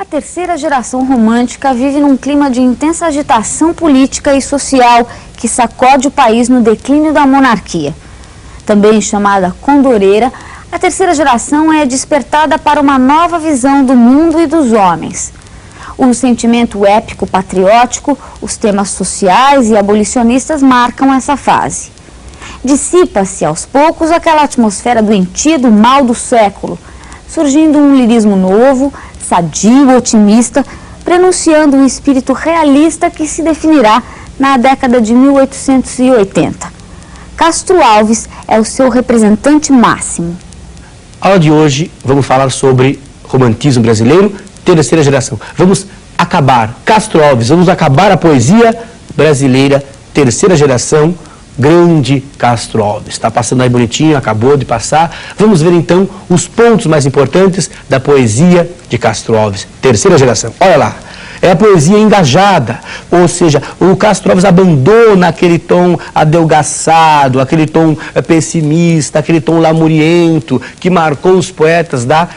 A terceira geração romântica vive num clima de intensa agitação política e social que sacode o país no declínio da monarquia. Também chamada condoreira, a terceira geração é despertada para uma nova visão do mundo e dos homens. O sentimento épico patriótico, os temas sociais e abolicionistas marcam essa fase. Dissipa-se aos poucos aquela atmosfera doentia do mal do século, surgindo um lirismo novo, sadio, otimista, prenunciando um espírito realista que se definirá na década de 1880. Castro Alves é o seu representante máximo. A aula de hoje vamos falar sobre romantismo brasileiro, terceira geração. Vamos acabar, Castro Alves, vamos acabar a poesia brasileira, terceira geração, grande Castro Alves. Está passando aí bonitinho, acabou de passar. Vamos ver então os pontos mais importantes da poesia de Castro Alves, terceira geração. Olha lá. É a poesia engajada, ou seja, o Castro Alves abandona aquele tom adelgaçado, aquele tom pessimista, aquele tom lamuriento que marcou os poetas da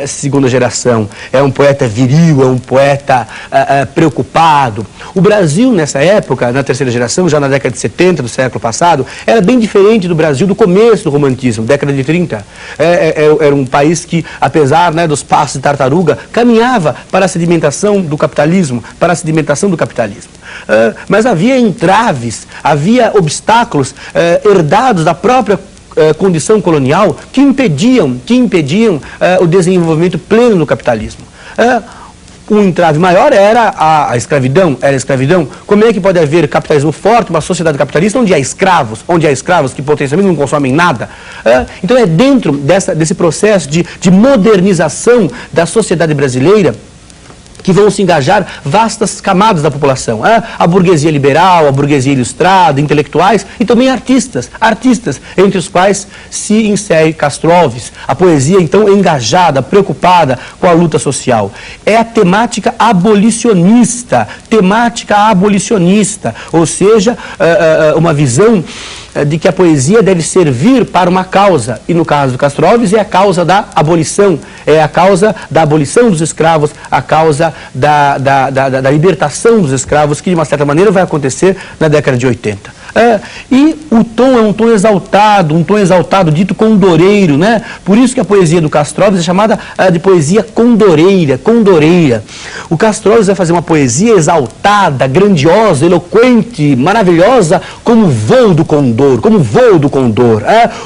segunda geração. É um poeta viril, é um poeta preocupado. O Brasil nessa época, na terceira geração, já na década de 70 do século passado, era bem diferente do Brasil do começo do romantismo, década de 30. Era um país que, apesar dos passos de tartaruga, caminhava para a sedimentação do capitalismo, para a sedimentação do capitalismo. Mas havia entraves, havia obstáculos herdados da própria condição colonial que impediam o desenvolvimento pleno do capitalismo. Um entrave maior era a escravidão, Como é que pode haver capitalismo forte, uma sociedade capitalista onde há escravos que potencialmente não consomem nada? Então é dentro desse processo de modernização da sociedade brasileira que vão se engajar vastas camadas da população. A burguesia liberal, a burguesia ilustrada, intelectuais e também artistas, entre os quais se insere Castro Alves. A poesia, então, engajada, preocupada com a luta social. É a temática abolicionista, ou seja, uma visão de que a poesia deve servir para uma causa, e no caso do Castro Alves é a causa da abolição, é a causa da abolição dos escravos, a causa da libertação dos escravos, que de uma certa maneira vai acontecer na década de 80. E o tom é um tom exaltado, dito condoreiro, Por isso que a poesia do Castro Alves é chamada de poesia condoreira. O Castro Alves vai fazer uma poesia exaltada, grandiosa, eloquente, maravilhosa, como o voo do condor.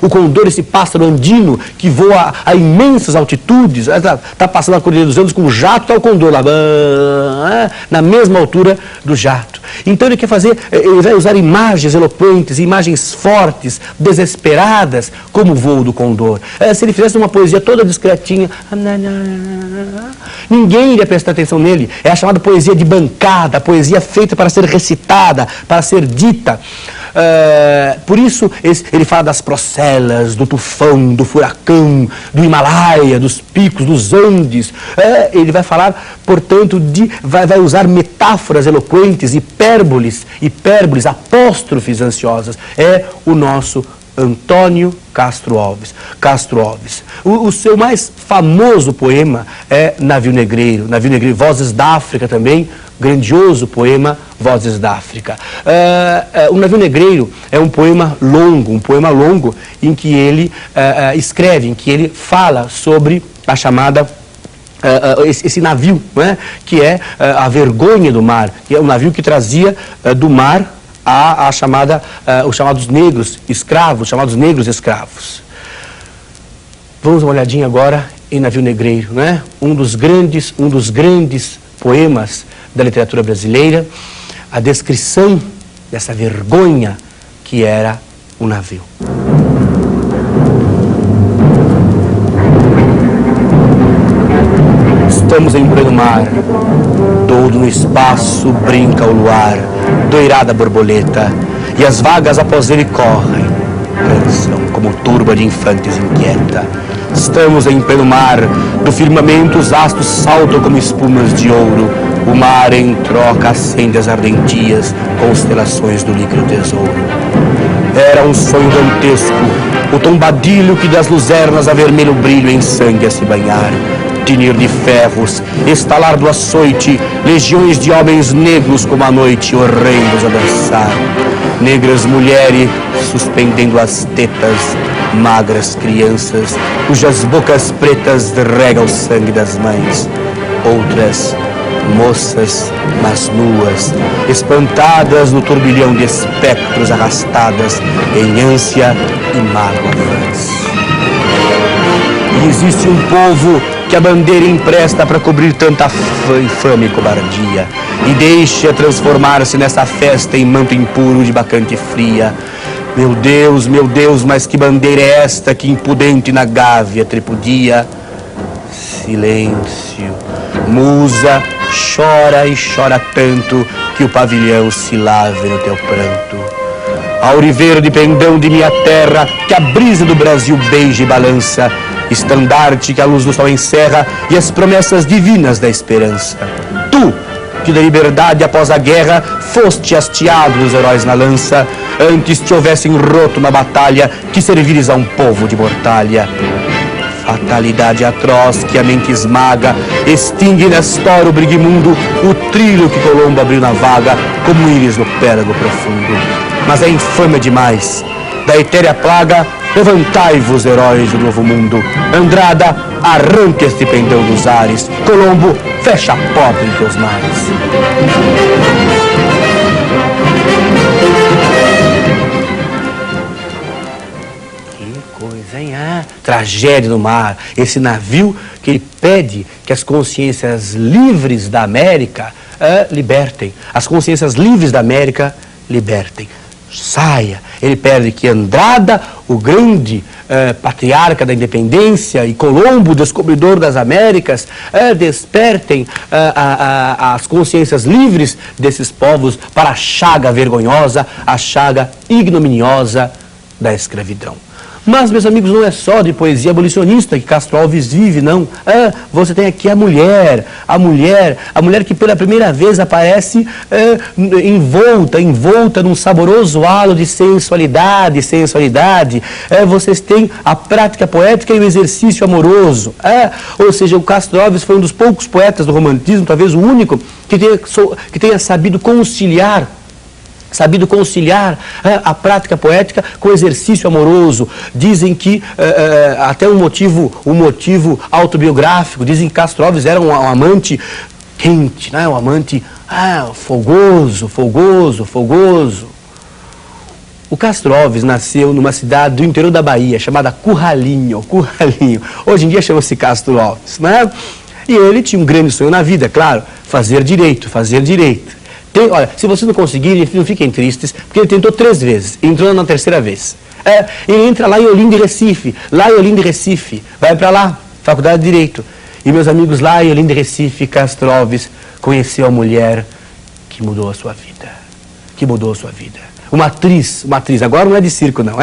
O condor, esse pássaro andino que voa a imensas altitudes, está passando a Cordilheira dos Andes com o jato, está o condor lá, na mesma altura do jato. Então ele vai usar imagens eloquentes, imagens fortes, desesperadas, como o voo do condor. Se ele fizesse uma poesia toda discretinha, ninguém iria prestar atenção nele. É a chamada poesia de bancada, a poesia feita para ser recitada, para ser dita. Por isso ele fala das procelas, do tufão, do furacão, do Himalaia, dos picos, dos Andes. Ele vai falar, portanto, vai usar metáforas eloquentes, hipérboles, apóstrofes ansiosas. É o nosso Antônio Castro Alves. O seu mais famoso poema é Navio Negreiro, Vozes da África também, grandioso poema Vozes da África. O Navio Negreiro é um poema longo, em que ele escreve, em que ele fala sobre a chamada esse navio, que é a vergonha do mar, que é um navio que trazia do mar os chamados negros escravos. Vamos dar uma olhadinha agora em Navio Negreiro, um dos grandes poemas da literatura brasileira, a descrição dessa vergonha que era o navio. Estamos em pleno mar, todo no espaço brinca o luar, doirada borboleta, e as vagas após ele correm, dançam como turba de infantes inquieta. Estamos em pleno mar, do firmamento os astros saltam como espumas de ouro, o mar em troca acende as ardentias constelações do líquido tesouro. Era um sonho dantesco, o tombadilho que das luzernas a vermelho brilho em sangue a se banhar. tinir de ferros, estalar do açoite, legiões de homens negros como a noite, horrendos a dançar. Negras mulheres suspendendo as tetas, magras crianças, cujas bocas pretas regam o sangue das mães. Outras, moças, mas nuas, espantadas no turbilhão de espectros arrastadas em ânsia e mágoa vãs. E existe um povo que a bandeira empresta para cobrir tanta infame cobardia e deixa transformar-se nessa festa em manto impuro de bacante fria. Meu Deus, mas que bandeira é esta que impudente na gávea tripudia? Silêncio, musa, chora e chora tanto que o pavilhão se lave no teu pranto. Auriveiro de pendão de minha terra, que a brisa do Brasil beija e balança, estandarte que a luz do sol encerra e as promessas divinas da esperança. Tu, que da liberdade após a guerra foste hasteado dos heróis na lança, antes te houvessem roto na batalha que servires a um povo de mortalha. Fatalidade atroz que a mente esmaga, extingue Nestor o briguimundo, o trilho que Colombo abriu na vaga, como íris no pélago profundo. Mas é infame demais. Da etérea plaga, levantai-vos, heróis do novo mundo. Andrada, arranque este pendão dos ares. Colombo, fecha a porta em teus mares. Tragédia no mar, esse navio que ele pede que as consciências livres da América libertem. As consciências livres da América libertem. Saia. Ele pede que Andrada, o grande patriarca da independência, e Colombo, descobridor das Américas, despertem as consciências livres desses povos para a chaga vergonhosa, a chaga ignominiosa da escravidão. Mas, meus amigos, não é só de poesia abolicionista que Castro Alves vive, não. Você tem aqui a mulher que pela primeira vez aparece envolta num saboroso halo de sensualidade. Vocês têm a prática poética e o exercício amoroso. Ou seja, o Castro Alves foi um dos poucos poetas do romantismo, talvez o único, que tenha sabido conciliar a prática poética com o exercício amoroso. Dizem que, até um motivo autobiográfico, dizem que Castro Alves era um amante quente, né? Um amante fogoso. O Castro Alves nasceu numa cidade do interior da Bahia, chamada Curralinho. Hoje em dia chama-se Castro Alves, né? E ele tinha um grande sonho na vida, claro, fazer direito. Olha, se vocês não conseguirem, não fiquem tristes, porque ele tentou 3 vezes, entrou na 3ª vez. Ele entra lá em Olinda e Recife, vai para lá, Faculdade de Direito. E, meus amigos, lá em Olinda e Recife, Castro Alves conheceu a mulher que mudou a sua vida. Uma atriz, agora não é de circo, não,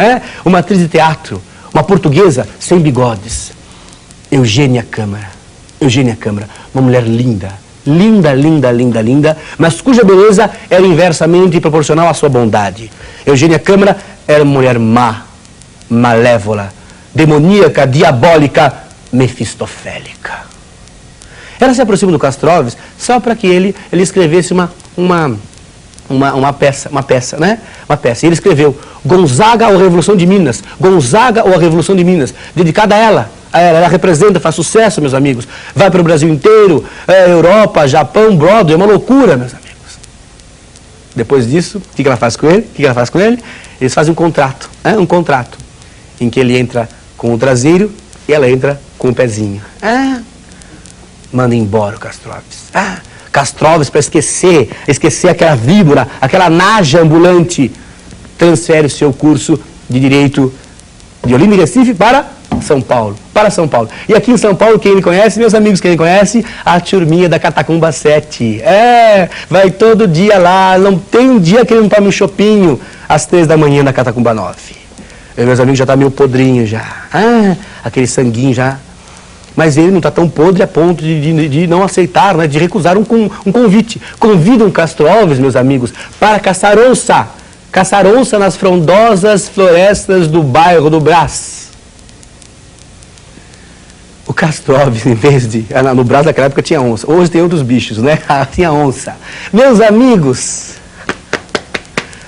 uma atriz de teatro, uma portuguesa sem bigodes. Eugênia Câmara, uma mulher linda, mas cuja beleza era inversamente proporcional à sua bondade. Eugênia Câmara era uma mulher má, malévola, demoníaca, diabólica, mefistofélica. Ela se aproxima do Castro Alves só para que ele escrevesse uma peça, né? E ele escreveu Gonzaga ou a Revolução de Minas, dedicada a ela. Ela representa, faz sucesso, meus amigos. Vai para o Brasil inteiro, Europa, Japão, Broadway, é uma loucura, meus amigos. Depois disso, o que ela faz com ele? Eles fazem um contrato, em que ele entra com o traseiro e ela entra com o pezinho. Manda embora o Castro Alves. Castro Alves, para esquecer aquela víbora, aquela naja ambulante, transfere o seu curso de Direito de Olinda e Recife para São Paulo. E aqui em São Paulo, quem ele conhece, meus amigos, a turminha da Catacumba 7. Vai todo dia lá, não tem um dia que ele não tome um chopinho às 3 da manhã na Catacumba 9. Meus amigos, já está meio podrinho já. Aquele sanguinho já. Mas ele não está tão podre a ponto de não aceitar, né, de recusar um convite. Convidam Castro Alves, meus amigos, para caçar onça nas frondosas florestas do bairro do Brás. o Castro Alves, em vez de... No Brasil daquela época tinha onça. Hoje tem outros bichos, né? Tinha onça. Meus amigos,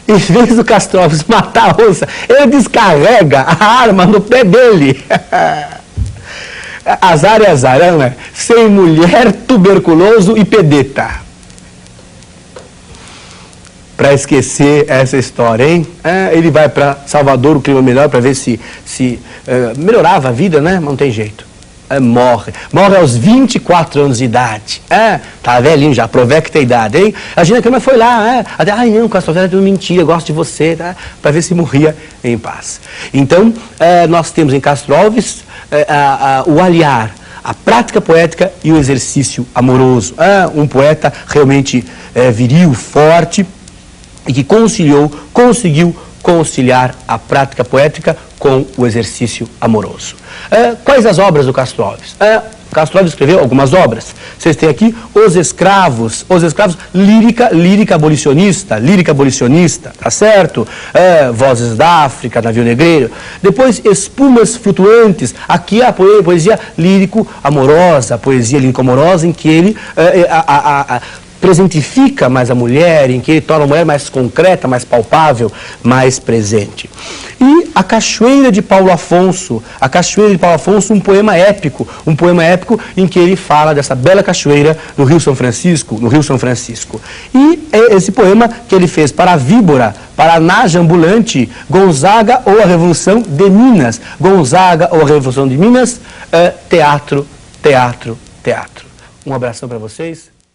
em vez do Castro Alves matar a onça, ele descarrega a arma no pé dele. Azar é azar, não é? Sem mulher, tuberculoso e pedeta. Para esquecer essa história, hein? Ele vai para Salvador, o clima melhor, para ver se melhorava a vida, né? Mas não tem jeito. Morre aos 24 anos de idade. Tá velhinho já, provecta a idade, hein? A Gina Kramer foi lá, ai não, Castro Alves é tudo mentira, eu gosto de você, tá? Para ver se morria em paz. Então, nós temos em Castro Alves o aliar a prática poética e o exercício amoroso. Um poeta realmente viril, forte, e que conseguiu conciliar a prática poética com o exercício amoroso. Quais as obras do Castro Alves? Castro Alves escreveu algumas obras. Vocês têm aqui Os Escravos, lírica abolicionista, tá certo? Vozes da África, Navio Negreiro. Depois, Espumas Flutuantes, aqui a poesia lírico-amorosa, em que ele presentifica mais a mulher, em que ele torna a mulher mais concreta, mais palpável, mais presente. E A Cachoeira de Paulo Afonso, um poema épico em que ele fala dessa bela cachoeira no Rio São Francisco, E esse poema que ele fez para a Víbora, para a Naja Ambulante, Gonzaga ou a Revolução de Minas. Teatro. Um abração para vocês.